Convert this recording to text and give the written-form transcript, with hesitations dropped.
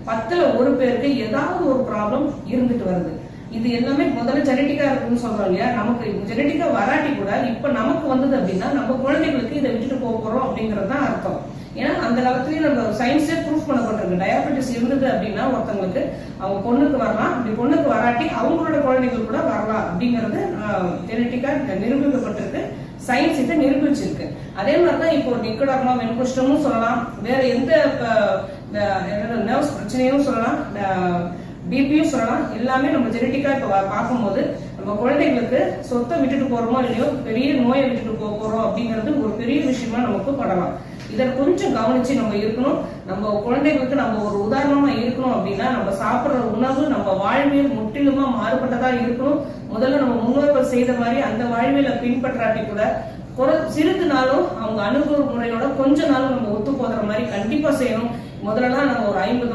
10ல் 1 பேருக்கு ஏதாவது ஒரு ப்ராப்ளம் இருந்துட்டு வருது. இது எல்லாமே முதல்ல ஜெனட்டிக்கா இருக்குன்னு சொல்றோம் இல்லையா, நமக்கு ஜெனட்டிக்கா வராட்டி கூட இப்ப நமக்கு வந்தது அப்படின்னா நம்ம குழந்தைகளுக்கு இதை விட்டுட்டு போக போறோம் அப்படிங்கிறது தான் அர்த்தம். ஏன்னா அந்த காலத்துலயே நம்ம சயின்ஸே ப்ரூஃப் பண்ணப்பட்டிருக்கு. டயாபெட்டிஸ் இருந்தது அப்படின்னா ஒருத்தவங்களுக்கு அவங்க பொண்ணுக்கு வரலாம், அப்படி பொண்ணுக்கு வராட்டி அவங்களோட குழந்தைகள் கூட வரலாம் அப்படிங்கறது ஜெனட்டிக்கா நிரூபிக்கப்பட்டிருக்கு. சயின்ஸ் இதை நிரூபிச்சிருக்கு. அதே மாதிரிதான் இப்போ நிக்கோடர்மா வெண்குஷ்டமும் சொல்லலாம், வேற எந்த நர்வ்ஸ் பிரச்சனையும் சொல்லலாம், பிபியும் சொல்லலாம். எல்லாமே நம்ம ஜெனட்டிக்கா இப்ப பார்க்கும்போது நம்ம குழந்தைகளுக்கு சொத்தை விட்டுட்டு போறோமோ இல்லையோ பெரிய நோயை விட்டுட்டு போறோம் அப்படிங்கிறது ஒரு பெரிய விஷயமா நமக்கு படலாம். இதை கொஞ்சம் கவனிச்சு நம்ம இருக்கணும். நம்ம குழந்தைகளுக்கு நம்ம ஒரு உதாரணமா இருக்கணும் அப்படின்னா நம்ம சாப்பிடுற உணவு நம்ம வாழ்வியல் முற்றிலுமா மாறுபட்டதா இருக்கணும். முதல்ல நம்ம முன்னோர்கள் செய்த மாதிரி அந்த வாழ்வியலை பின்பற்றாட்டி கூட சிறிது நாளும் அவங்க அணுகுமுறையோட கொஞ்ச நாளும் நம்ம ஒத்து போதுற மாதிரி கண்டிப்பா செய்யணும். முதல்ல நம்ம ஒரு 50 வருஷம்